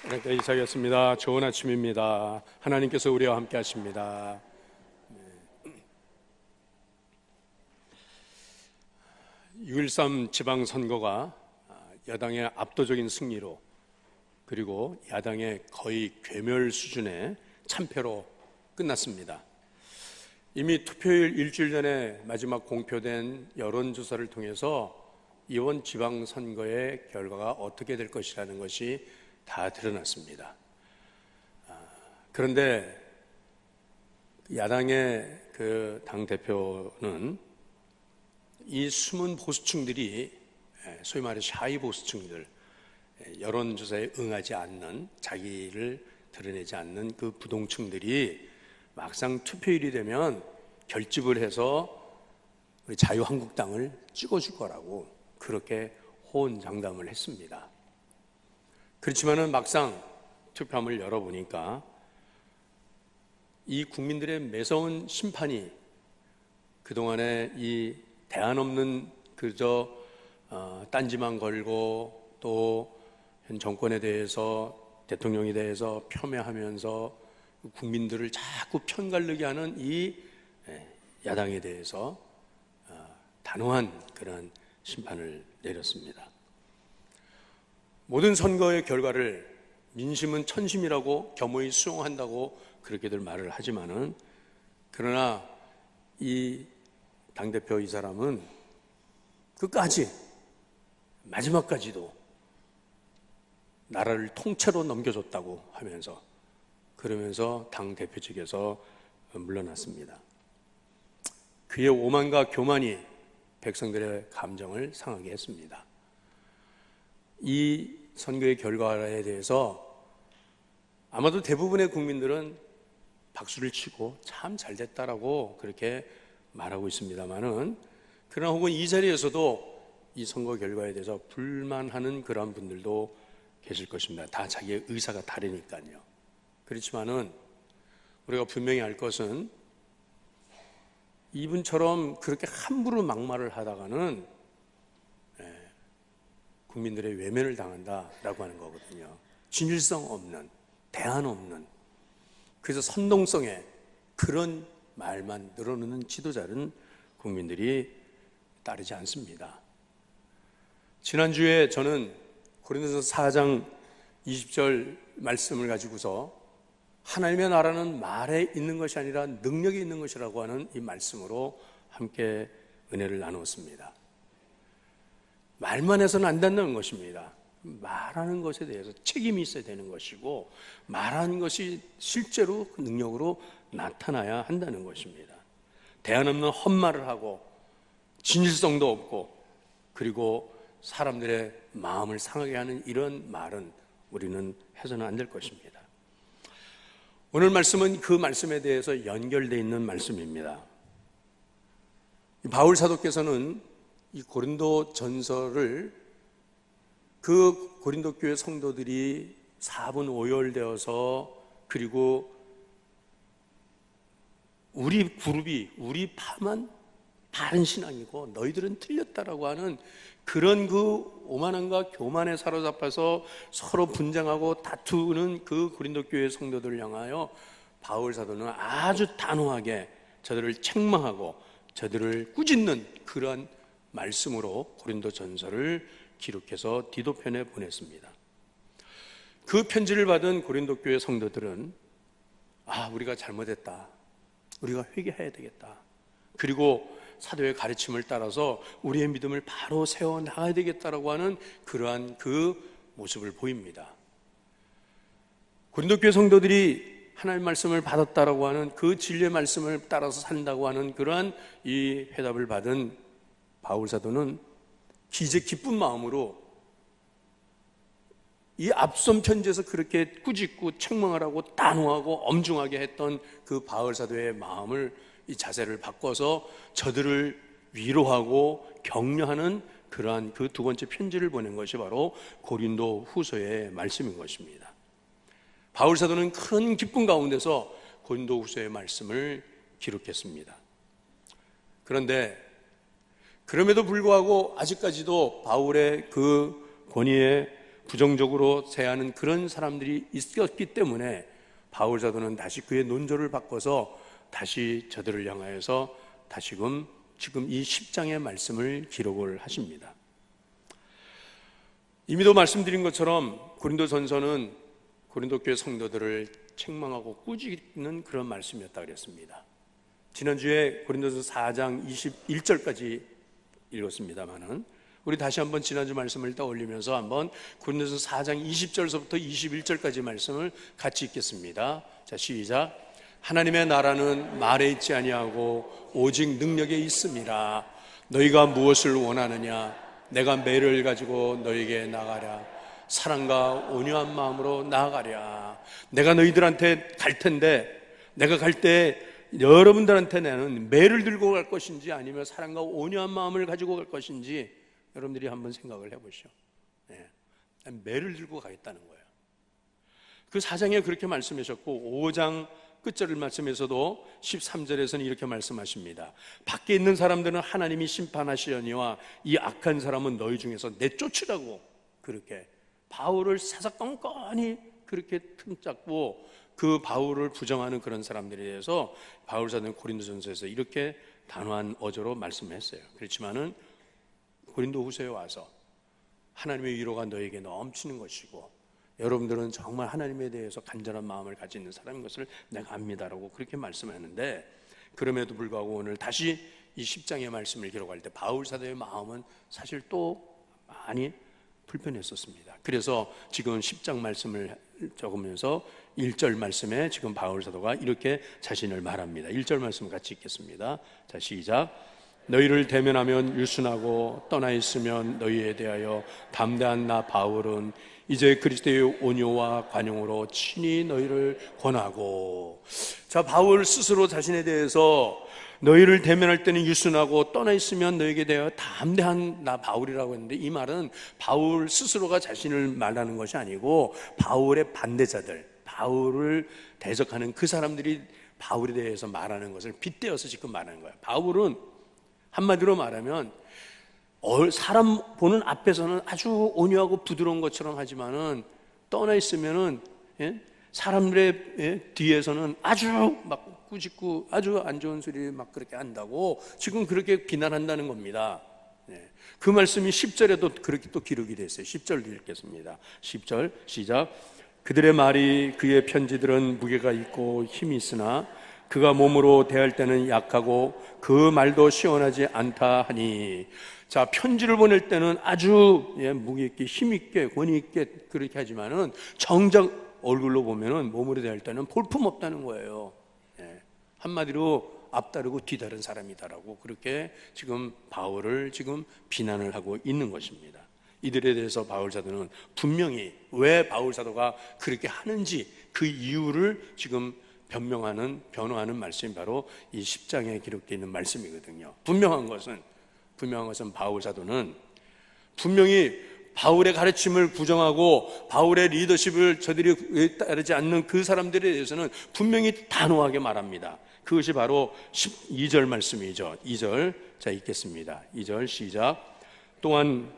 그러니까 이사였습니다. 좋은 아침입니다. 하나님께서 우리와 함께 하십니다. 6.13 지방선거가 여당의 압도적인 승리로, 그리고 야당의 거의 괴멸 수준의 참패로 끝났습니다. 이미 투표일 일주일 전에 마지막 공표된 여론조사를 통해서 이번 지방선거의 결과가 어떻게 될 것이라는 것이 다 드러났습니다. 그런데 야당의 그 당대표는 이 숨은 보수층들이, 소위 말해 샤이 보수층들, 여론조사에 응하지 않는, 자기를 드러내지 않는 그 부동층들이 막상 투표일이 되면 결집을 해서 우리 자유한국당을 찍어줄 거라고 그렇게 호언장담을 했습니다. 그렇지만은 막상 투표함을 열어보니까 이 국민들의 매서운 심판이 그동안에 이 대안 없는 그저 딴지만 걸고 또 현 정권에 대해서, 대통령에 대해서 폄훼하면서 국민들을 자꾸 편가르게 하는 이 야당에 대해서 단호한 그런 심판을 내렸습니다. 모든 선거의 결과를 민심은 천심이라고 겸허히 수용한다고 그렇게들 말을 하지만은, 그러나 이 당대표 이 사람은 끝까지, 마지막까지도 나라를 통째로 넘겨줬다고 하면서, 그러면서 당대표직에서 물러났습니다. 그의 오만과 교만이 백성들의 감정을 상하게 했습니다. 이 선거의 결과에 대해서 아마도 대부분의 국민들은 박수를 치고 참 잘됐다라고 그렇게 말하고 있습니다만은, 그러나 혹은 이 자리에서도 이 선거 결과에 대해서 불만하는 그러한 분들도 계실 것입니다. 다 자기의 의사가 다르니까요. 그렇지만은 우리가 분명히 알 것은, 이분처럼 그렇게 함부로 막말을 하다가는 국민들의 외면을 당한다라고 하는 거거든요. 진실성 없는, 대안 없는, 그래서 선동성에 그런 말만 늘어놓는 지도자는 국민들이 따르지 않습니다. 지난주에 저는 고린도전서 4장 20절 말씀을 가지고서 하나님의 나라는 말에 있는 것이 아니라 능력이 있는 것이라고 하는 이 말씀으로 함께 은혜를 나누었습니다. 말만 해서는 안 된다는 것입니다. 말하는 것에 대해서 책임이 있어야 되는 것이고, 말하는 것이 실제로 그 능력으로 나타나야 한다는 것입니다. 대안 없는 헛말을 하고 진실성도 없고, 그리고 사람들의 마음을 상하게 하는 이런 말은 우리는 해서는 안 될 것입니다. 오늘 말씀은 그 말씀에 대해서 연결되어 있는 말씀입니다. 바울 사도께서는 이 고린도 전서를 그 고린도 교회 성도들이 4분 오열되어서, 그리고 우리 그룹이, 우리 파만 바른 신앙이고 너희들은 틀렸다라고 하는 그런 그 오만함과 교만에 사로잡혀서 서로 분쟁하고 다투는 그 고린도 교회 성도들을 향하여 바울 사도는 아주 단호하게 저들을 책망하고 저들을 꾸짖는 그러한 말씀으로 고린도 전서를 기록해서 디도편에 보냈습니다. 그 편지를 받은 고린도 교회 성도들은 우리가 잘못했다, 우리가 회개해야 되겠다, 그리고 사도의 가르침을 따라서 우리의 믿음을 바로 세워나가야 되겠다라고 하는 그러한 그 모습을 보입니다. 고린도 교회 성도들이 하나님의 말씀을 받았다라고 하는 그 진리의 말씀을 따라서 산다고 하는 그러한 이 회답을 받은 바울 사도는 기쁜 마음으로 이 앞선 편지에서 그렇게 꾸짖고 책망하라고 단호하고 엄중하게 했던 그 바울 사도의 마음을, 이 자세를 바꿔서 저들을 위로하고 격려하는 그러한 그 두 번째 편지를 보낸 것이 바로 고린도 후서의 말씀인 것입니다. 바울 사도는 큰 기쁨 가운데서 고린도 후서의 말씀을 기록했습니다. 그런데 그럼에도 불구하고 아직까지도 바울의 그 권위에 부정적으로 대하는 그런 사람들이 있었기 때문에 바울 사도는 다시 그의 논조를 바꿔서 다시 저들을 향하여서 다시금 지금 이 10장의 말씀을 기록을 하십니다. 이미도 말씀드린 것처럼 고린도전서는 고린도 교회 성도들을 책망하고 꾸짖는 그런 말씀이었다 그랬습니다. 지난주에 고린도전서 4장 21절까지 읽었습니다만은 우리 다시 한번 지난주 말씀을 떠올리면서 한번 고린도전서 4장 20절서부터 21절까지 말씀을 같이 읽겠습니다. 자, 시작. 하나님의 나라는 말에 있지 아니하고 오직 능력에 있음이라. 너희가 무엇을 원하느냐? 내가 매를 가지고 너에게 나가랴. 사랑과 온유한 마음으로 나아가랴. 내가 너희들한테 갈 텐데, 내가 갈 때 여러분들한테 나는 매를 들고 갈 것인지 아니면 사랑과 온유한 마음을 가지고 갈 것인지 여러분들이 한번 생각을 해보시오. 매를 들고 가겠다는 거예요. 그 4장에 그렇게 말씀하셨고 5장 끝절 말씀에서도 13절에서는 이렇게 말씀하십니다. 밖에 있는 사람들은 하나님이 심판하시려니와 이 악한 사람은 너희 중에서 내쫓으라고 그렇게 바울을 사사건건히 그렇게 틈잡고 그 바울을 부정하는 그런 사람들에 대해서 바울 사도는 고린도전서에서 이렇게 단호한 어조로 말씀했어요. 그렇지만은 고린도 후서에 와서 하나님의 위로가 너에게 넘치는 것이고 여러분들은 정말 하나님에 대해서 간절한 마음을 가지는 사람인 것을 내가 압니다라고 그렇게 말씀하는데, 그럼에도 불구하고 오늘 다시 이 10장의 말씀을 기록할 때 바울 사도의 마음은 사실 또 많이 불편했었습니다. 그래서 지금 10장 말씀을 적으면서 1절 말씀에 지금 바울 사도가 이렇게 자신을 말합니다. 1절 말씀 같이 읽겠습니다. 자, 시작. 너희를 대면하면 유순하고 떠나 있으면 너희에 대하여 담대한 나 바울은 이제 그리스도의 온유와 관용으로 친히 너희를 권하고. 자, 바울 스스로 자신에 대해서 너희를 대면할 때는 유순하고 떠나 있으면 너희에게 대하여 담대한 나 바울이라고 했는데, 이 말은 바울 스스로가 자신을 말하는 것이 아니고 바울의 반대자들, 바울을 대적하는 그 사람들이 바울에 대해서 말하는 것을 빗대어서 지금 말하는 거예요. 바울은 한마디로 말하면 사람 보는 앞에서는 아주 온유하고 부드러운 것처럼 하지만은 떠나 있으면은 사람들의 뒤에서는 아주 막 꾸짖고 아주 안 좋은 소리 막 그렇게 한다고 지금 그렇게 비난한다는 겁니다. 그 말씀이 10절에도 그렇게 또 기록이 됐어요. 10절 읽겠습니다. 10절 시작. 그들의 말이 그의 편지들은 무게가 있고 힘이 있으나 그가 몸으로 대할 때는 약하고 그 말도 시원하지 않다 하니. 자, 편지를 보낼 때는 아주 무게 있게 힘 있게 권위 있게 그렇게 하지만은 정작 얼굴로 보면은 몸으로 대할 때는 볼품 없다는 거예요. 한마디로 앞다르고 뒤다른 사람이다라고 그렇게 지금 바울을 지금 비난을 하고 있는 것입니다. 이들에 대해서 바울 사도는 분명히 왜 바울 사도가 그렇게 하는지 그 이유를 지금 변호하는 말씀이 바로 이 10장에 기록되어 있는 말씀이거든요. 분명한 것은 바울 사도는 분명히 바울의 가르침을 부정하고 바울의 리더십을 저들이 따르지 않는 그 사람들에 대해서는 분명히 단호하게 말합니다. 그것이 바로 12절 말씀이죠. 2절 자 읽겠습니다. 2절 시작. 또한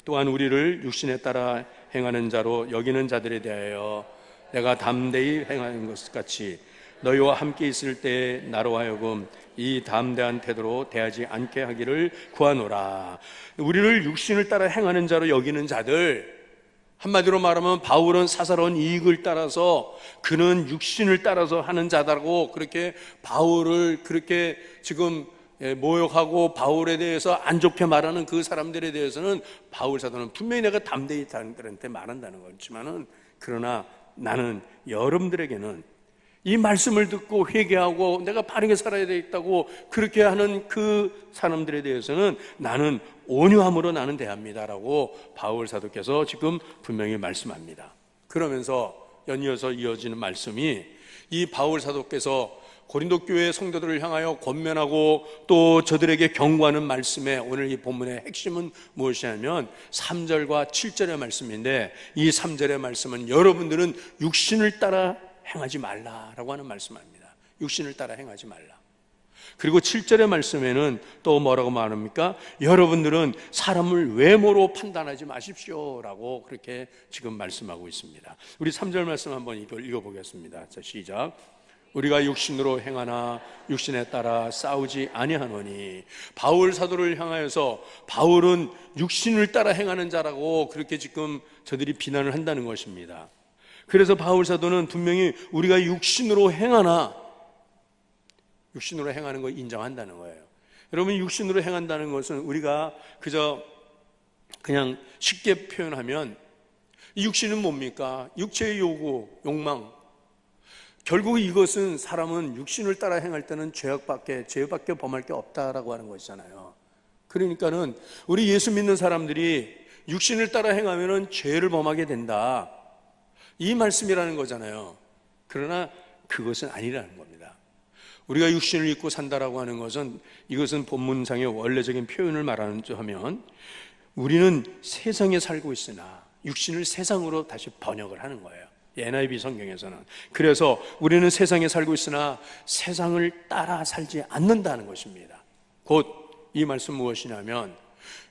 우리를 육신에 따라 행하는 자로 여기는 자들에 대하여 내가 담대히 행하는 것 같이 너희와 함께 있을 때 나로 하여금 이 담대한 태도로 대하지 않게 하기를 구하노라. 우리를 육신을 따라 행하는 자로 여기는 자들, 한마디로 말하면 바울은 사사로운 이익을 따라서 그는 육신을 따라서 하는 자다라고 그렇게 바울을 그렇게 지금 모욕하고 바울에 대해서 안 좋게 말하는 그 사람들에 대해서는 바울 사도는 분명히 내가 담대히 사람들한테 말한다는 거지만은, 그러나 나는 여러분들에게는 이 말씀을 듣고 회개하고 내가 바르게 살아야 되겠다고 그렇게 하는 그 사람들에 대해서는 나는 온유함으로 나는 대합니다라고 바울 사도께서 지금 분명히 말씀합니다. 그러면서 연이어서 이어지는 말씀이 이 바울 사도께서 고린도 교회 성도들을 향하여 권면하고 또 저들에게 경고하는 말씀에 오늘 이 본문의 핵심은 무엇이냐면 3절과 7절의 말씀인데, 이 3절의 말씀은 여러분들은 육신을 따라 행하지 말라라고 하는 말씀입니다. 육신을 따라 행하지 말라. 그리고 7절의 말씀에는 또 뭐라고 말합니까? 여러분들은 사람을 외모로 판단하지 마십시오 라고 그렇게 지금 말씀하고 있습니다. 우리 3절 말씀 한번 읽어보겠습니다. 자, 시작. 우리가 육신으로 행하나 육신에 따라 싸우지 아니하노니. 바울 사도를 향하여서 바울은 육신을 따라 행하는 자라고 그렇게 지금 저들이 비난을 한다는 것입니다. 그래서 바울 사도는 분명히 우리가 육신으로 행하나, 육신으로 행하는 걸 인정한다는 거예요. 여러분, 육신으로 행한다는 것은 우리가 그냥 쉽게 표현하면 이 육신은 뭡니까? 육체의 요구, 욕망. 결국 이것은 사람은 육신을 따라 행할 때는 죄밖에 범할 게 없다라고 하는 것이잖아요. 그러니까는 우리 예수 믿는 사람들이 육신을 따라 행하면은 죄를 범하게 된다, 이 말씀이라는 거잖아요. 그러나 그것은 아니라는 겁니다. 우리가 육신을 입고 산다라고 하는 것은, 이것은 본문상의 원래적인 표현을 말하면 우리는 세상에 살고 있으나 육신을 세상으로 다시 번역을 하는 거예요. NIV 성경에서는. 그래서 우리는 세상에 살고 있으나 세상을 따라 살지 않는다는 것입니다. 곧 이 말씀 무엇이냐면,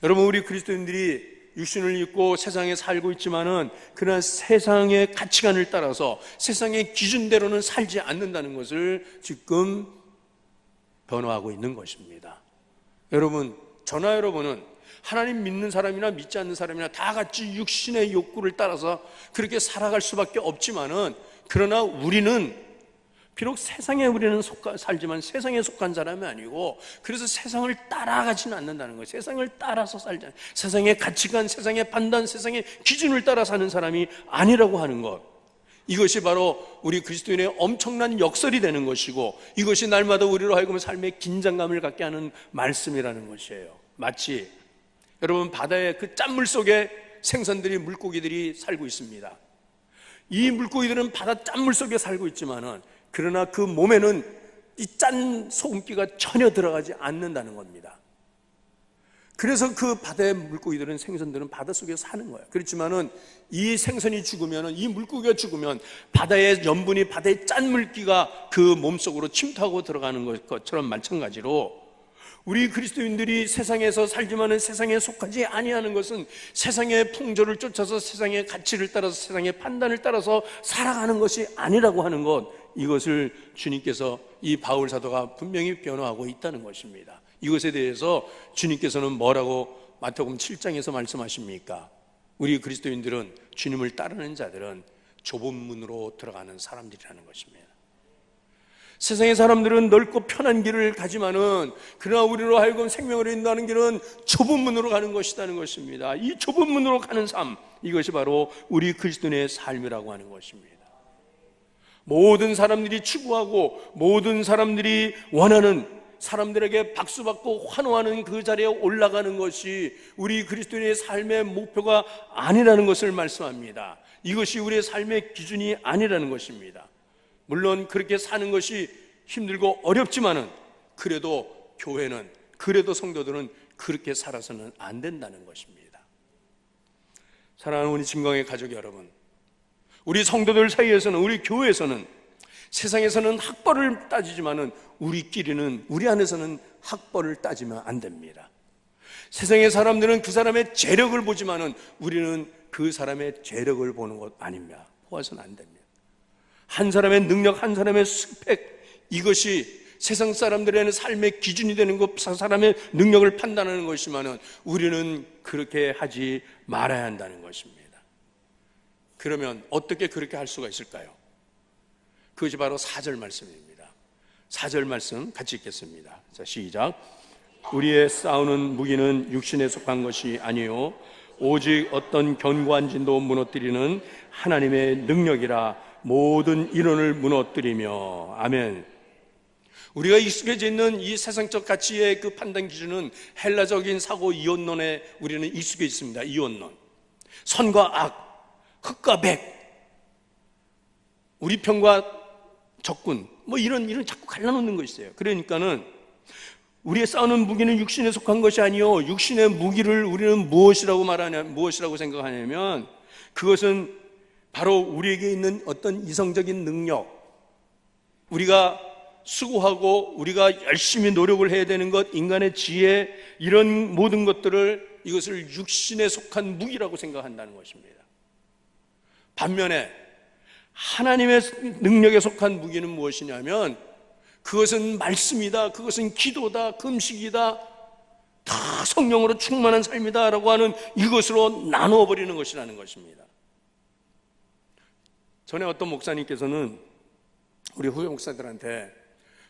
여러분, 우리 그리스도인들이 육신을 입고 세상에 살고 있지만은 그러나 세상의 가치관을 따라서 세상의 기준대로는 살지 않는다는 것을 지금 변화하고 있는 것입니다. 여러분, 저나 여러분은 하나님 믿는 사람이나 믿지 않는 사람이나 다 같이 육신의 욕구를 따라서 그렇게 살아갈 수밖에 없지만은, 그러나 우리는 비록 세상에 우리는 살지만 세상에 속한 사람이 아니고, 그래서 세상을 따라가지는 않는다는 거예요. 세상을 따라서 살지 않는, 세상의 가치관, 세상의 판단, 세상의 기준을 따라 사는 사람이 아니라고 하는 것, 이것이 바로 우리 그리스도인의 엄청난 역설이 되는 것이고, 이것이 날마다 우리로 하여금 삶의 긴장감을 갖게 하는 말씀이라는 것이에요. 마치 여러분, 바다의 그 짠물 속에 생선들이, 물고기들이 살고 있습니다. 이 물고기들은 바다 짠물 속에 살고 있지만은, 그러나 그 몸에는 이 짠 소금기가 전혀 들어가지 않는다는 겁니다. 그래서 그 바다의 물고기들은, 생선들은 바닷속에 사는 거예요. 그렇지만은 이 생선이 죽으면, 이 물고기가 죽으면 바다의 염분이, 바다의 짠물기가 그 몸속으로 침투하고 들어가는 것처럼 마찬가지로 우리 그리스도인들이 세상에서 살지만은 세상에 속하지 아니하는 것은 세상의 풍조를 쫓아서 세상의 가치를 따라서 세상의 판단을 따라서 살아가는 것이 아니라고 하는 것, 이것을 주님께서, 이 바울 사도가 분명히 변호하고 있다는 것입니다. 이것에 대해서 주님께서는 뭐라고 마태복음 7장에서 말씀하십니까? 우리 그리스도인들은, 주님을 따르는 자들은 좁은 문으로 들어가는 사람들이라는 것입니다. 세상의 사람들은 넓고 편한 길을 가지만은, 그러나 우리로 하여금 생명을 인도하는 길은 좁은 문으로 가는 것이라는 것입니다. 이 좁은 문으로 가는 삶, 이것이 바로 우리 그리스도인의 삶이라고 하는 것입니다. 모든 사람들이 추구하고 모든 사람들이 원하는, 사람들에게 박수받고 환호하는 그 자리에 올라가는 것이 우리 그리스도인의 삶의 목표가 아니라는 것을 말씀합니다. 이것이 우리의 삶의 기준이 아니라는 것입니다. 물론 그렇게 사는 것이 힘들고 어렵지만은, 그래도 교회는, 그래도 성도들은 그렇게 살아서는 안 된다는 것입니다. 사랑하는 우리 진광의 가족 여러분, 우리 성도들 사이에서는, 우리 교회에서는 세상에서는 학벌을 따지지만은 우리끼리는, 우리 안에서는 학벌을 따지면 안 됩니다. 세상의 사람들은 그 사람의 재력을 보지만은 우리는 그 사람의 재력을 보는 것 아닙니다. 보아서는 안 됩니다. 한 사람의 능력, 한 사람의 스펙, 이것이 세상 사람들에는 삶의 기준이 되는 것, 사람의 능력을 판단하는 것이지만은 우리는 그렇게 하지 말아야 한다는 것입니다. 그러면 어떻게 그렇게 할 수가 있을까요? 그것이 바로 4절 말씀입니다. 4절 말씀 같이 읽겠습니다. 자, 시작. 우리의 싸우는 무기는 육신에 속한 것이 아니요 오직 어떤 견고한 진도 무너뜨리는 하나님의 능력이라. 모든 이론을 무너뜨리며. 아멘. 우리가 익숙해져 있는 이 세상적 가치의 그 판단 기준은 헬라적인 사고 이원론에 우리는 익숙해 있습니다. 이원론. 선과 악, 흑과 백, 우리 편과 적군, 뭐 이런 자꾸 갈라놓는 거 있어요. 그러니까는 우리의 싸우는 무기는 육신에 속한 것이 아니요 육신의 무기를 우리는 무엇이라고 생각하냐면, 그것은 바로 우리에게 있는 어떤 이성적인 능력, 우리가 수고하고 우리가 열심히 노력을 해야 되는 것, 인간의 지혜, 이런 모든 것들을 이것을 육신에 속한 무기라고 생각한다는 것입니다. 반면에 하나님의 능력에 속한 무기는 무엇이냐면 그것은 말씀이다, 그것은 기도다, 금식이다, 다 성령으로 충만한 삶이다 라고 하는 이것으로 나누어 버리는 것이라는 것입니다. 전에 어떤 목사님께서는 우리 후배 목사들한테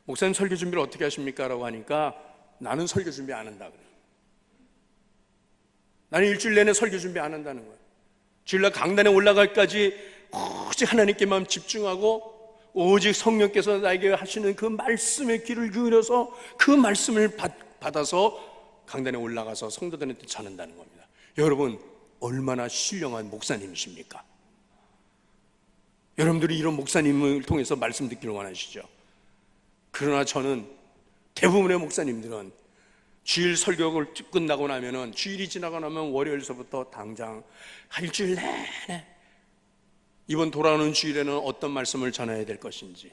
목사님 설교 준비를 어떻게 하십니까? 라고 하니까 나는 설교 준비 안 한다 그래요. 나는 일주일 내내 설교 준비 안 한다는 거예요. 주일날 강단에 올라갈까지 오직 하나님께만 집중하고 오직 성령께서 나에게 하시는 그 말씀의 귀를 기울여서 그 말씀을 받아서 강단에 올라가서 성도들한테 전한다는 겁니다. 여러분, 얼마나 신령한 목사님이십니까? 여러분들이 이런 목사님을 통해서 말씀 듣기를 원하시죠? 그러나 저는 대부분의 목사님들은 주일 설교를 끝나고 나면은, 주일이 지나고 나면 월요일서부터 당장 일주일 내내 이번 돌아오는 주일에는 어떤 말씀을 전해야 될 것인지,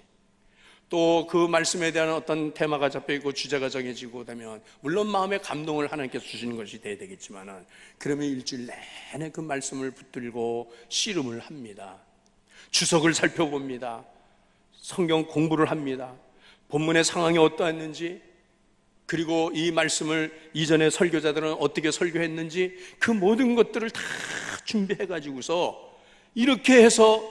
또 그 말씀에 대한 어떤 테마가 잡혀있고 주제가 정해지고 되면 물론 마음의 감동을 하나님께서 주시는 것이 돼야 되겠지만은, 그러면 일주일 내내 그 말씀을 붙들고 씨름을 합니다. 주석을 살펴봅니다. 성경 공부를 합니다. 본문의 상황이 어떠했는지, 그리고 이 말씀을 이전에 설교자들은 어떻게 설교했는지, 그 모든 것들을 다 준비해가지고서 이렇게 해서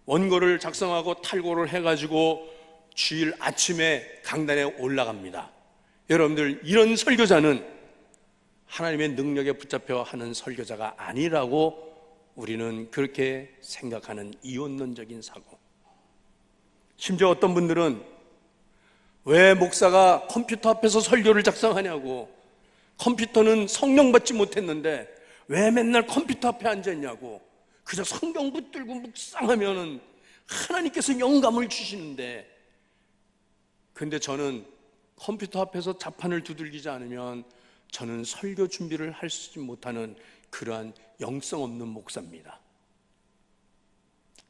원고를 작성하고 탈고를 해가지고 주일 아침에 강단에 올라갑니다. 여러분들, 이런 설교자는 하나님의 능력에 붙잡혀 하는 설교자가 아니라고 우리는 그렇게 생각하는 이원론적인 사고. 심지어 어떤 분들은 왜 목사가 컴퓨터 앞에서 설교를 작성하냐고, 컴퓨터는 성령 받지 못했는데 왜 맨날 컴퓨터 앞에 앉았냐고, 그저 성경 붙들고 묵상하면은 하나님께서 영감을 주시는데, 근데 저는 컴퓨터 앞에서 자판을 두들기지 않으면 저는 설교 준비를 할 수 못하는 그러한 영성 없는 목사입니다.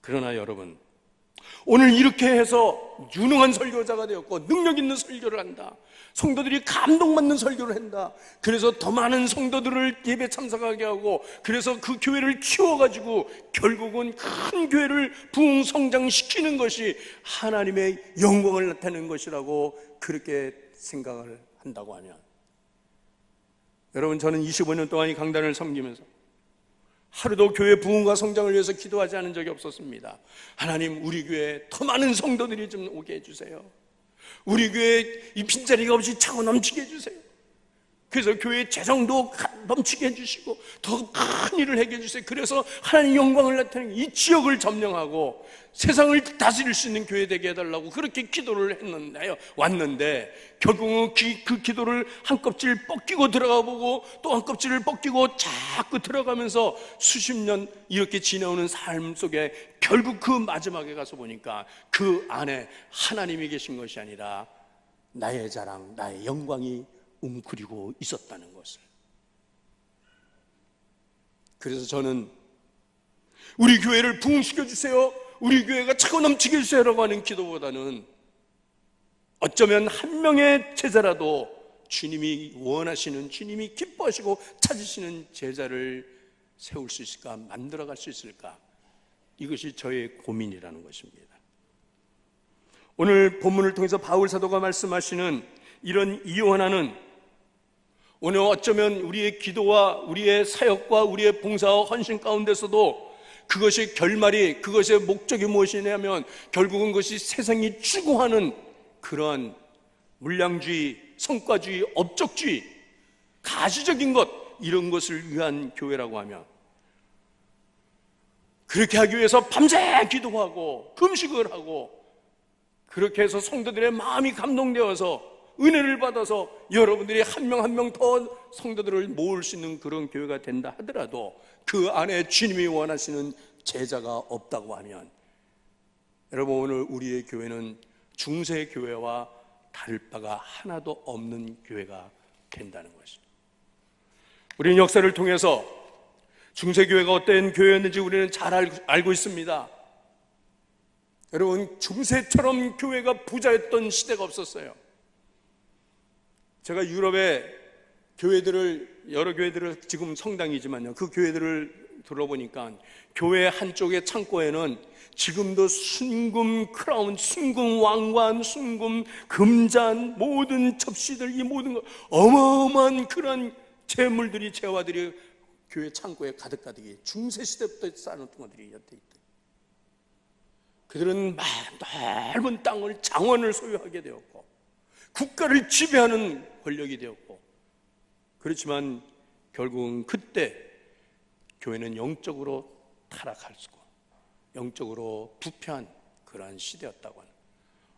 그러나 여러분, 오늘 이렇게 해서 유능한 설교자가 되었고 능력 있는 설교를 한다, 성도들이 감동받는 설교를 한다, 그래서 더 많은 성도들을 예배 참석하게 하고, 그래서 그 교회를 키워가지고 결국은 큰 교회를 부흥성장시키는 것이 하나님의 영광을 나타내는 것이라고 그렇게 생각을 한다고 하면, 여러분, 저는 25년 동안 이 강단을 섬기면서 하루도 교회 부흥과 성장을 위해서 기도하지 않은 적이 없었습니다. 하나님, 우리 교회에 더 많은 성도들이 좀 오게 해주세요. 우리 교회에 이 빈자리가 없이 차고 넘치게 해주세요. 그래서 교회의 재정도 넘치게 해주시고 더 큰 일을 하게 해주세요. 그래서 하나님 영광을 나타내는 이 지역을 점령하고 세상을 다스릴 수 있는 교회 되게 해달라고 그렇게 기도를 왔는데, 결국은 그 기도를 한 껍질 벗기고 들어가 보고 또 한 껍질을 벗기고 자꾸 들어가면서 수십 년 이렇게 지내오는 삶 속에 결국 그 마지막에 가서 보니까 그 안에 하나님이 계신 것이 아니라 나의 자랑, 나의 영광이 웅크리고 있었다는 것을. 그래서 저는 우리 교회를 부흥시켜 주세요, 우리 교회가 차고 넘치게 해주세요라고 하는 기도보다는 어쩌면 한 명의 제자라도 주님이 원하시는, 주님이 기뻐하시고 찾으시는 제자를 세울 수 있을까, 만들어갈 수 있을까, 이것이 저의 고민이라는 것입니다. 오늘 본문을 통해서 바울 사도가 말씀하시는 이런 이원하는, 오늘 어쩌면 우리의 기도와 우리의 사역과 우리의 봉사와 헌신 가운데서도 그것의 결말이, 그것의 목적이 무엇이냐면 결국은 그것이 세상이 추구하는 그러한 물량주의, 성과주의, 업적주의, 가시적인 것, 이런 것을 위한 교회라고 하면, 그렇게 하기 위해서 밤새 기도하고 금식을 하고 그렇게 해서 성도들의 마음이 감동되어서 은혜를 받아서 여러분들이 한 명 한 명 더 성도들을 모을 수 있는 그런 교회가 된다 하더라도 그 안에 주님이 원하시는 제자가 없다고 하면, 여러분, 오늘 우리의 교회는 중세교회와 다를 바가 하나도 없는 교회가 된다는 것입니다. 우리는 역사를 통해서 중세교회가 어떤 교회였는지 우리는 잘 알고 있습니다. 여러분, 중세처럼 교회가 부자였던 시대가 없었어요. 제가 유럽의 여러 교회들을, 지금 성당이지만요, 그 교회들을 들어보니까 교회 한쪽의 창고에는 지금도 순금 크라운, 순금 왕관, 순금 금잔, 모든 접시들, 이 모든 거, 어마어마한 그런 재물들이, 재화들이 교회 창고에 가득가득이 중세시대부터 쌓아놓던 것들이 엿대 있다. 그들은 넓은 땅을, 장원을 소유하게 되었고 국가를 지배하는 권력이 되었고, 그렇지만 결국은 그때 교회는 영적으로 타락하고 영적으로 부패한 그러한 시대였다고 하는,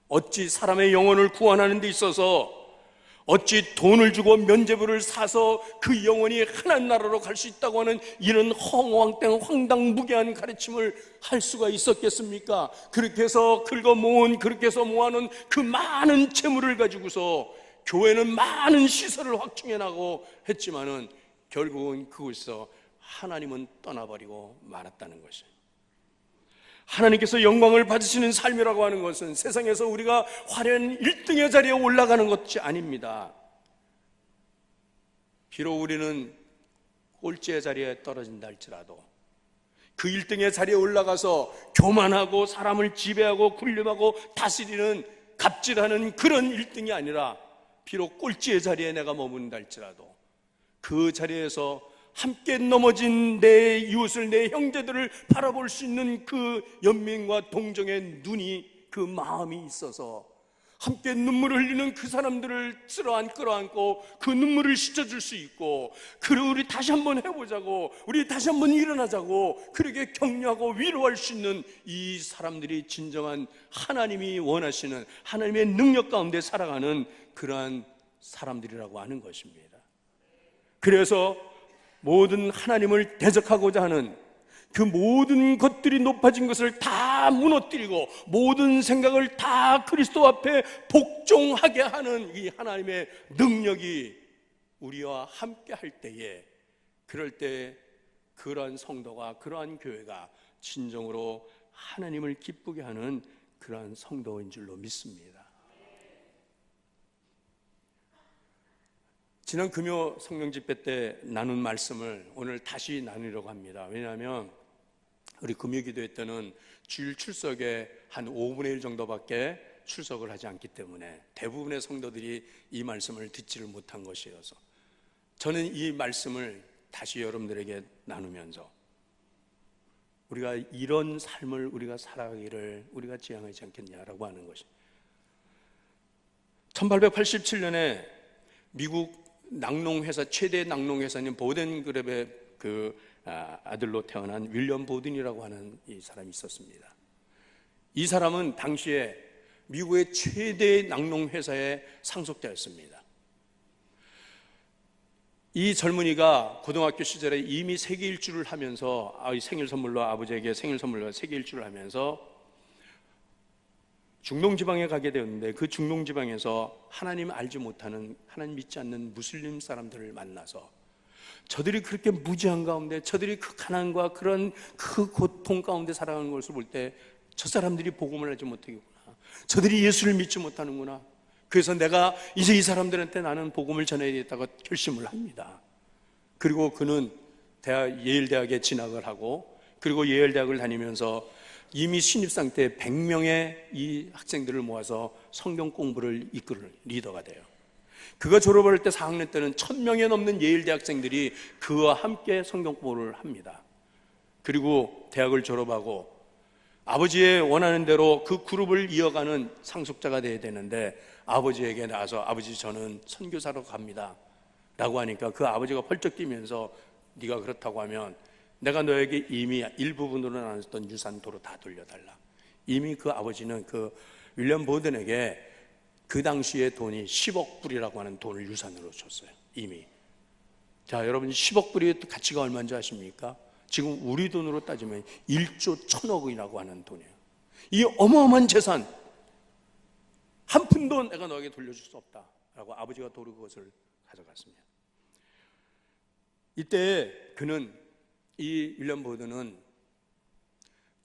어찌 사람의 영혼을 구원하는 데 있어서 어찌 돈을 주고 면죄부를 사서 그 영혼이 하나님 나라로 갈 수 있다고 하는 이런 허황된 황당무계한 가르침을 할 수가 있었겠습니까? 그렇게 해서 그렇게 해서 모아놓은 그 많은 재물을 가지고서 교회는 많은 시설을 확충해 나가고 했지만은 결국은 그곳에서 하나님은 떠나버리고 말았다는 것이에요. 하나님께서 영광을 받으시는 삶이라고 하는 것은 세상에서 우리가 화려한 1등의 자리에 올라가는 것이 아닙니다. 비록 우리는 꼴찌의 자리에 떨어진다 할지라도 그 1등의 자리에 올라가서 교만하고 사람을 지배하고 군림하고 다스리는 갑질하는 그런 1등이 아니라, 비록 꼴찌의 자리에 내가 머문다 할지라도 그 자리에서 함께 넘어진 내 이웃을, 내 형제들을 바라볼 수 있는 그 연민과 동정의 눈이, 그 마음이 있어서 함께 눈물을 흘리는 그 사람들을 끌어안고 그 눈물을 씻어줄 수 있고, 그리고 우리 다시 한번 해보자고, 우리 다시 한번 일어나자고 그렇게 격려하고 위로할 수 있는 이 사람들이 진정한 하나님이 원하시는 하나님의 능력 가운데 살아가는 그러한 사람들이라고 하는 것입니다. 그래서 모든 하나님을 대적하고자 하는 그 모든 것들이 높아진 것을 다 무너뜨리고 모든 생각을 다 그리스도 앞에 복종하게 하는 이 하나님의 능력이 우리와 함께 할 때에, 그럴 때 그러한 성도가, 그러한 교회가 진정으로 하나님을 기쁘게 하는 그러한 성도인 줄로 믿습니다. 지난 금요 성령 집회 때 나눈 말씀을 오늘 다시 나누려고 합니다. 왜냐하면 우리 금요 기도회 때는 주일 출석의 한 5분의 1 정도밖에 출석을 하지 않기 때문에 대부분의 성도들이 이 말씀을 듣지를 못한 것이어서, 저는 이 말씀을 다시 여러분들에게 나누면서 우리가 이런 삶을 우리가 살아가기를 우리가 지향하지 않겠냐라고 하는 것입니다. 1887년에 미국 낭농회사, 최대 낭농회사인 보덴그랩의 그 아들로 태어난 윌리엄 보든이라고 하는 이 사람이 있었습니다. 이 사람은 당시에 미국의 최대 낭농회사의 상속자였습니다. 이 젊은이가 고등학교 시절에 이미 세계 일주를 하면서 아버지에게 생일 선물로 세계 일주를 하면서 중동지방에 가게 되었는데, 그 중동지방에서 하나님 알지 못하는, 하나님 믿지 않는 무슬림 사람들을 만나서 저들이 그렇게 무지한 가운데, 저들이 그 가난과 그런 그 고통 가운데 살아가는 것을 볼 때 저 사람들이 복음을 알지 못하겠구나, 저들이 예수를 믿지 못하는구나. 그래서 내가 이제 이 사람들한테 나는 복음을 전해야겠다고 결심을 합니다. 그리고 그는 예일 대학에 진학을 하고, 그리고 예일 대학을 다니면서 이미 신입생 때 100명의 이 학생들을 모아서 성경 공부를 이끌 리더가 돼요. 그가 졸업할 때 4학년 때는 1000명에 넘는 예일 대학생들이 그와 함께 성경 공부를 합니다. 그리고 대학을 졸업하고 아버지의 원하는 대로 그 그룹을 이어가는 상속자가 되어야 되는데, 아버지에게 나와서 아버지 저는 선교사로 갑니다 라고 하니까 그 아버지가 펄쩍 뛰면서 네가 그렇다고 하면 내가 너에게 이미 일부분으로 나눴던 유산 도로 다 돌려달라. 이미 그 아버지는 그 윌리엄 보든에게 그 당시의 돈이 10억 불이라고 하는 돈을 유산으로 줬어요. 이미. 자, 여러분 10억 불이 가치가 얼마인 줄 아십니까? 지금 우리 돈으로 따지면 1조 1000억이라고 하는 돈이에요. 이 어마어마한 재산 한 푼도 내가 너에게 돌려줄 수 없다 라고 아버지가 도로 그것을 가져갔습니다. 이때 그는, 이 윌리엄 보든은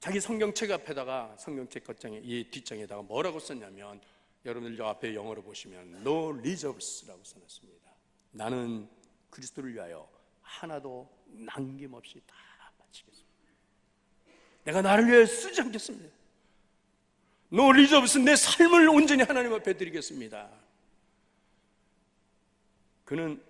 자기 성경책 앞에다가, 성경책 겉장에, 이 뒷장에다가 뭐라고 썼냐면, 여러분들 저 앞에 영어로 보시면 No reserves라고 써놨습니다. 나는 그리스도를 위하여 하나도 남김없이 다 바치겠습니다. 내가 나를 위해 쓰지 않겠습니다. No reserves, 내 삶을 온전히 하나님 앞에 드리겠습니다. 그는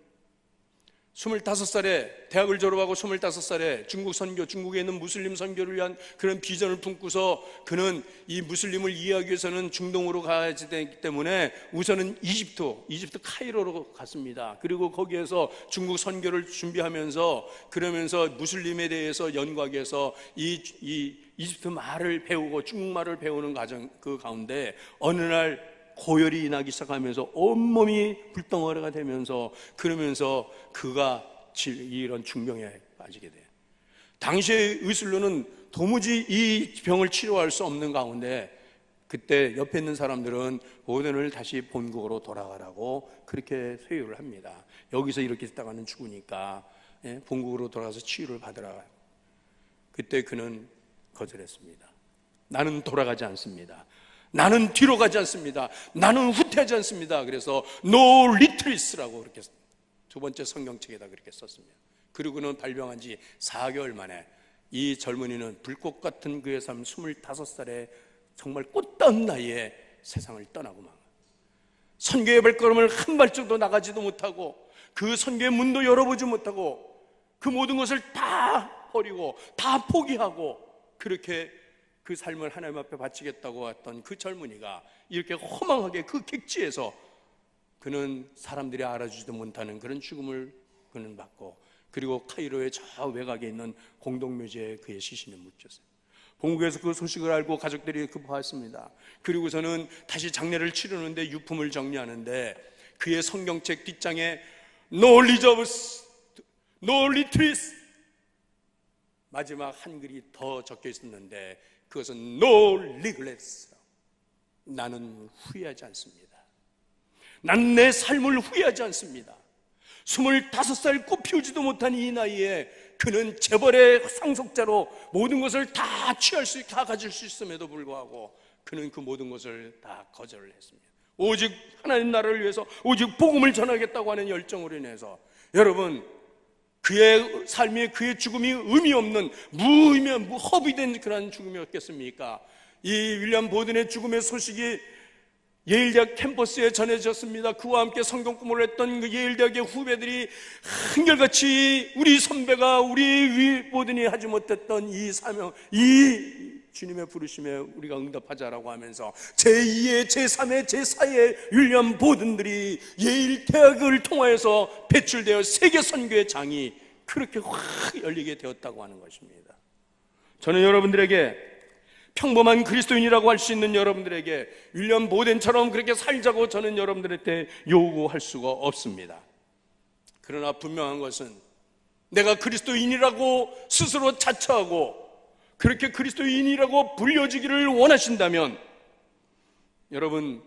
25살에 대학을 졸업하고 25살에 중국 선교, 중국에 있는 무슬림 선교를 위한 그런 비전을 품고서 그는 이 무슬림을 이해하기 위해서는 중동으로 가야 되기 때문에 우선은 이집트 카이로로 갔습니다. 그리고 거기에서 중국 선교를 준비하면서, 그러면서 무슬림에 대해서 연구하기 위해서 이 이집트 말을 배우고 중국말을 배우는 과정, 그 가운데 어느 날 고열이 나기 시작하면서 온몸이 불덩어리가 되면서, 그러면서 그가 이런 중병에 빠지게 돼요. 당시의 의술로는 도무지 이 병을 치료할 수 없는 가운데, 그때 옆에 있는 사람들은 오늘을 다시 본국으로 돌아가라고 그렇게 회유를 합니다. 여기서 이렇게 있다가는 죽으니까 본국으로 돌아가서 치유를 받으라. 그때 그는 거절했습니다. 나는 돌아가지 않습니다. 나는 뒤로 가지 않습니다. 나는 후퇴하지 않습니다. 그래서 No retreats라고 그렇게 두 번째 성경책에다 그렇게 썼습니다. 그리고는 발병한 지 4개월 만에 이 젊은이는 불꽃 같은 그의 삶, 25살에 정말 꽃다운 나이에 세상을 떠나고 만 선교의 발걸음을 한 발짝도 나가지도 못하고, 그 선교의 문도 열어보지 못하고, 그 모든 것을 다 버리고 다 포기하고 그렇게 그 삶을 하나님 앞에 바치겠다고 했던 그 젊은이가 이렇게 허망하게 그 객지에서 그는 사람들이 알아주지도 못하는 그런 죽음을 그는 받고, 그리고 카이로의 저 외곽에 있는 공동묘지에 그의 시신이 묻혔어요. 본국에서 그 소식을 알고 가족들이 급파했습니다. 그리고서는 다시 장례를 치르는데 유품을 정리하는데 그의 성경책 뒷장에 No reserves, No retreats, 마지막 한글이 더 적혀 있었는데 그것은 No regrets, 나는 후회하지 않습니다. 난 내 삶을 후회하지 않습니다. 25살 꽃 피우지도 못한 이 나이에 그는 재벌의 상속자로 모든 것을 다 다 가질 수 있음에도 불구하고 그는 그 모든 것을 다 거절을 했습니다. 오직 하나님 나라를 위해서, 오직 복음을 전하겠다고 하는 열정으로 인해서, 여러분, 그의 삶이, 그의 죽음이 의미 없는 무의미한 허비된 그런 죽음이었겠습니까? 이 윌리엄 보든의 죽음의 소식이 예일대학 캠퍼스에 전해졌습니다. 그와 함께 성경 공부를 했던 그 예일대학의 후배들이 한결같이 우리 선배가, 우리 보든이 하지 못했던 이 사명, 이 주님의 부르심에 우리가 응답하자라고 하면서 제2의, 제3의, 제4의 윌리엄 보든들이 예일대학을 통하여서 배출되어 세계 선교의 장이 그렇게 확 열리게 되었다고 하는 것입니다. 저는 여러분들에게, 평범한 그리스도인이라고 할 수 있는 여러분들에게 윌리엄 보덴처럼 그렇게 살자고 저는 여러분들한테 요구할 수가 없습니다. 그러나 분명한 것은 내가 그리스도인이라고 스스로 자처하고 그렇게 그리스도인이라고 불려지기를 원하신다면, 여러분,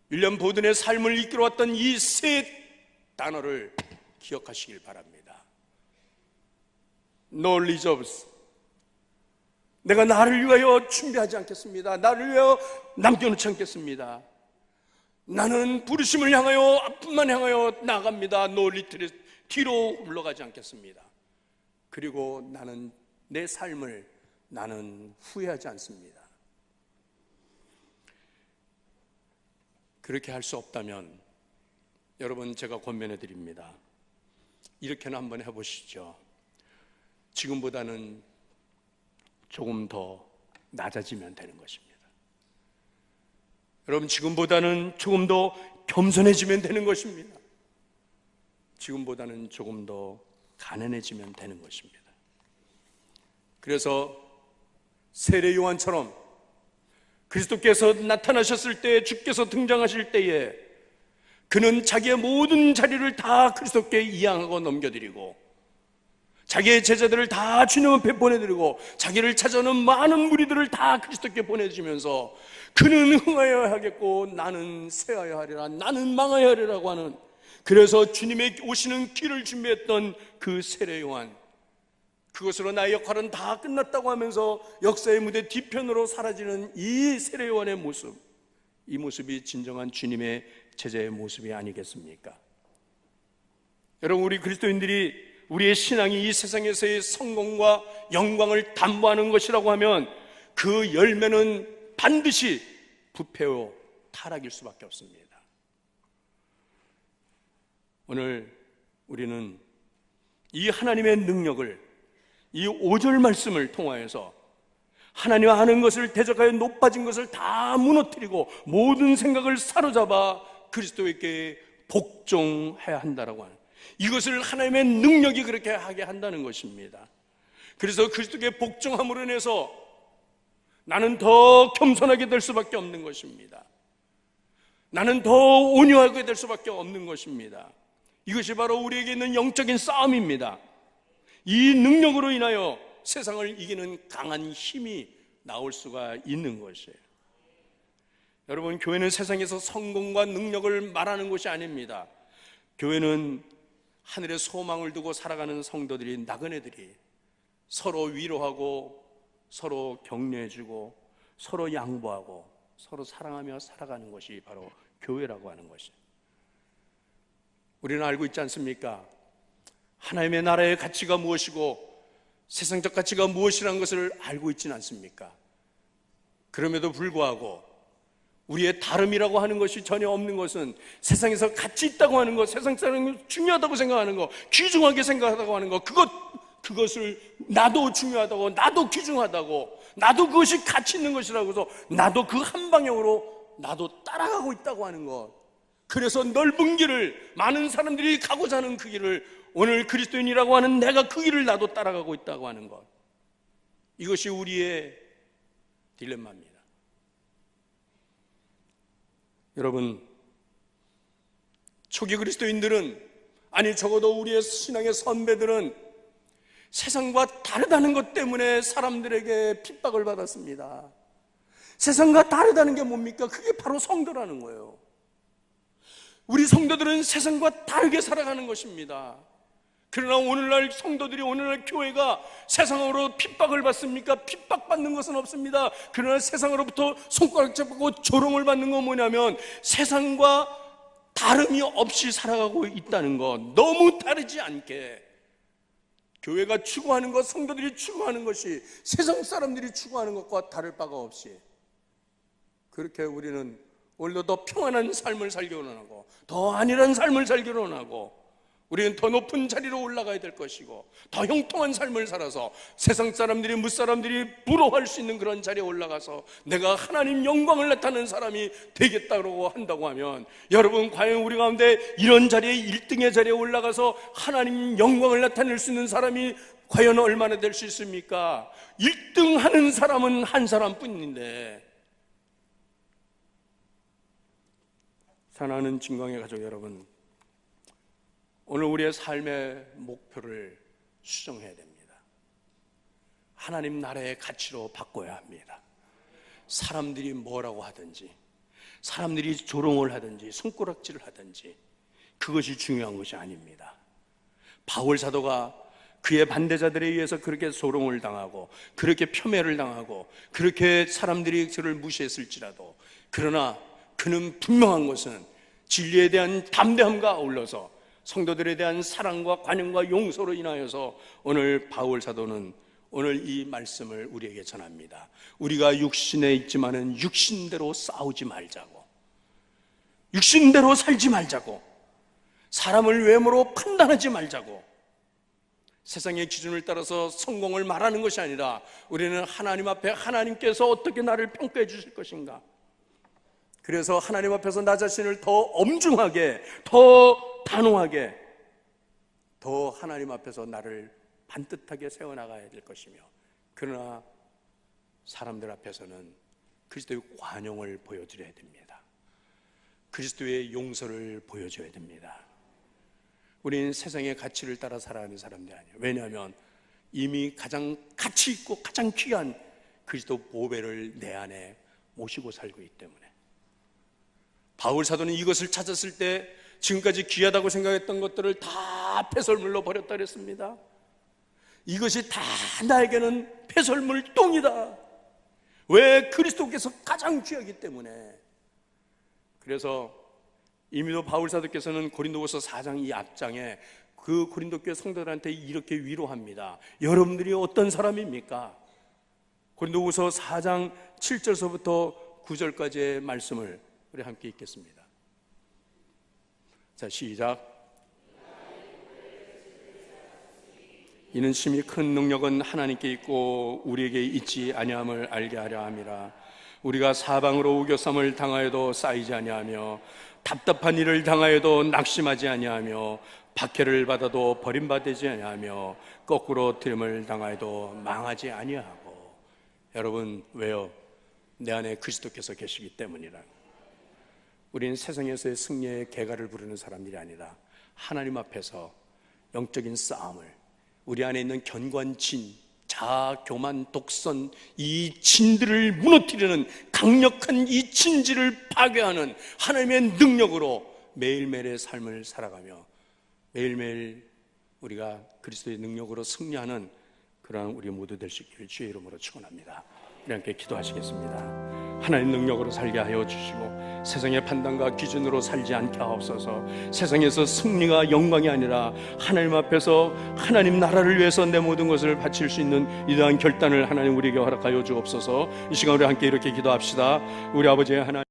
윌리엄 보든의 삶을 이끌어왔던 이 세 단어를 기억하시길 바랍니다. No reserves, 내가 나를 위하여 준비하지 않겠습니다. 나를 위하여 남겨놓지 않겠습니다. 나는 부르심을 향하여, 앞만 향하여 나갑니다. No retreat, 뒤로 물러가지 않겠습니다. 그리고 나는 내 삶을 나는 후회하지 않습니다. 그렇게 할 수 없다면 여러분, 제가 권면해 드립니다. 이렇게는 한번 해보시죠. 지금보다는 조금 더 낮아지면 되는 것입니다. 여러분, 지금보다는 조금 더 겸손해지면 되는 것입니다. 지금보다는 조금 더 가난해지면 되는 것입니다. 그래서 세례 요한처럼 그리스도께서 나타나셨을 때, 주께서 등장하실 때에 그는 자기의 모든 자리를 다 그리스도께 이양하고 넘겨드리고 자기의 제자들을 다 주님 앞에 보내드리고 자기를 찾아오는 많은 무리들을 다 그리스도께 보내주면서 그는 흥하여야 하겠고 나는 쇠하여야 하리라, 나는 망하여야 하리라고 하는, 그래서 주님의 오시는 길을 준비했던 그 세례 요한, 그것으로 나의 역할은 다 끝났다고 하면서 역사의 무대 뒤편으로 사라지는 이 세례요한의 모습, 이 모습이 진정한 주님의 제자의 모습이 아니겠습니까? 여러분, 우리 그리스도인들이 우리의 신앙이 이 세상에서의 성공과 영광을 담보하는 것이라고 하면 그 열매는 반드시 부패요 타락일 수밖에 없습니다. 오늘 우리는 이 하나님의 능력을, 이 5절 말씀을 통하여서 하나님 아는 것을 대적하여 높아진 것을 다 무너뜨리고 모든 생각을 사로잡아 그리스도에게 복종해야 한다라고 하는, 이것을 하나님의 능력이 그렇게 하게 한다는 것입니다. 그래서 그리스도께 복종함으로 인해서 나는 더 겸손하게 될 수밖에 없는 것입니다. 나는 더 온유하게 될 수밖에 없는 것입니다. 이것이 바로 우리에게 있는 영적인 싸움입니다. 이 능력으로 인하여 세상을 이기는 강한 힘이 나올 수가 있는 것이에요. 여러분, 교회는 세상에서 성공과 능력을 말하는 것이 아닙니다. 교회는 하늘에 소망을 두고 살아가는 성도들이, 나그네들이 서로 위로하고 서로 격려해주고 서로 양보하고 서로 사랑하며 살아가는 것이 바로 교회라고 하는 것이에요. 우리는 알고 있지 않습니까? 하나님의 나라의 가치가 무엇이고 세상적 가치가 무엇이라는 것을 알고 있지는 않습니까? 그럼에도 불구하고 우리의 다름이라고 하는 것이 전혀 없는 것은, 세상에서 가치 있다고 하는 것, 세상 사람이 중요하다고 생각하는 것, 귀중하게 생각하다고 하는 것, 그것을 나도 중요하다고, 나도 귀중하다고, 나도 그것이 가치 있는 것이라고 해서 나도 그 한 방향으로 나도 따라가고 있다고 하는 것, 그래서 넓은 길을, 많은 사람들이 가고자 하는 그 길을, 오늘 그리스도인이라고 하는 내가 그 길을 나도 따라가고 있다고 하는 것, 이것이 우리의 딜레마입니다. 여러분, 초기 그리스도인들은, 아니 적어도 우리의 신앙의 선배들은 세상과 다르다는 것 때문에 사람들에게 핍박을 받았습니다. 세상과 다르다는 게 뭡니까? 그게 바로 성도라는 거예요. 우리 성도들은 세상과 다르게 살아가는 것입니다. 그러나 오늘날 성도들이, 오늘날 교회가 세상으로 핍박을 받습니까? 핍박받는 것은 없습니다. 그러나 세상으로부터 손가락 잡고 조롱을 받는 건 뭐냐면 세상과 다름이 없이 살아가고 있다는 것, 너무 다르지 않게 교회가 추구하는 것, 성도들이 추구하는 것이 세상 사람들이 추구하는 것과 다를 바가 없이, 그렇게 우리는 오늘도 더 평안한 삶을 살기를 원하고 더 안일한 삶을 살기를 원하고, 우리는 더 높은 자리로 올라가야 될 것이고 더 형통한 삶을 살아서 세상 사람들이, 무사람들이 부러워할 수 있는 그런 자리에 올라가서 내가 하나님 영광을 나타내는 사람이 되겠다고 한다고 하면, 여러분, 과연 우리 가운데 이런 자리에, 1등의 자리에 올라가서 하나님 영광을 나타낼 수 있는 사람이 과연 얼마나 될 수 있습니까? 1등 하는 사람은 한 사람뿐인데. 사랑하는 진광의 가족 여러분, 오늘 우리의 삶의 목표를 수정해야 됩니다. 하나님 나라의 가치로 바꿔야 합니다. 사람들이 뭐라고 하든지, 사람들이 조롱을 하든지 손가락질을 하든지 그것이 중요한 것이 아닙니다. 바울 사도가 그의 반대자들에 의해서 그렇게 조롱을 당하고 그렇게 폄훼를 당하고 그렇게 사람들이 그를 무시했을지라도, 그러나 그는 분명한 것은 진리에 대한 담대함과 아울러서 성도들에 대한 사랑과 관용과 용서로 인하여서 오늘 바울 사도는 오늘 이 말씀을 우리에게 전합니다. 우리가 육신에 있지만은 육신대로 싸우지 말자고, 육신대로 살지 말자고, 사람을 외모로 판단하지 말자고, 세상의 기준을 따라서 성공을 말하는 것이 아니라 우리는 하나님 앞에 하나님께서 어떻게 나를 평가해 주실 것인가, 그래서 하나님 앞에서 나 자신을 더 엄중하게, 더 단호하게, 더 하나님 앞에서 나를 반듯하게 세워나가야 될 것이며, 그러나 사람들 앞에서는 그리스도의 관용을 보여드려야 됩니다. 그리스도의 용서를 보여줘야 됩니다. 우리는 세상의 가치를 따라 살아가는 사람들이 아니에요. 왜냐하면 이미 가장 가치 있고 가장 귀한 그리스도 보배를 내 안에 모시고 살고 있기 때문에. 바울 사도는 이것을 찾았을 때 지금까지 귀하다고 생각했던 것들을 다 배설물로 버렸다 그랬습니다. 이것이 다 나에게는 배설물 똥이다. 왜? 그리스도께서 가장 귀하기 때문에. 그래서 이미도 바울 사도께서는 고린도후서 4장 이 앞장에 그 고린도 교회 성도들한테 이렇게 위로합니다. 여러분들이 어떤 사람입니까? 고린도후서 4장 7절서부터 9절까지의 말씀을 우리 함께 읽겠습니다. 자, 시작. 이는 심히 큰 능력은 하나님께 있고 우리에게 있지 아니함을 알게 하려 함이라. 우리가 사방으로 우겨쌈을 당하여도 쌓이지 아니하며 답답한 일을 당하여도 낙심하지 아니하며 박해를 받아도 버림받지 아니하며 거꾸로 트림을 당하여도 망하지 아니하고. 여러분, 왜요? 내 안에 그리스도께서 계시기 때문이라. 우리는 세상에서의 승리의 개가를 부르는 사람들이 아니라 하나님 앞에서 영적인 싸움을, 우리 안에 있는 견관진, 자아, 교만, 독선, 이 진들을 무너뜨리는 강력한 이 진지를 파괴하는 하나님의 능력으로 매일매일의 삶을 살아가며 매일매일 우리가 그리스도의 능력으로 승리하는 그러한 우리 모두 될 수 있기를 주의 이름으로 축원합니다. 우리 함께 기도하시겠습니다. 하나님 능력으로 살게 하여 주시고 세상의 판단과 기준으로 살지 않게 하옵소서. 세상에서 승리가 영광이 아니라 하나님 앞에서 하나님 나라를 위해서 내 모든 것을 바칠 수 있는 이러한 결단을 하나님 우리에게 허락하여 주옵소서. 이 시간 우리 함께 이렇게 기도합시다. 우리 아버지 하나님,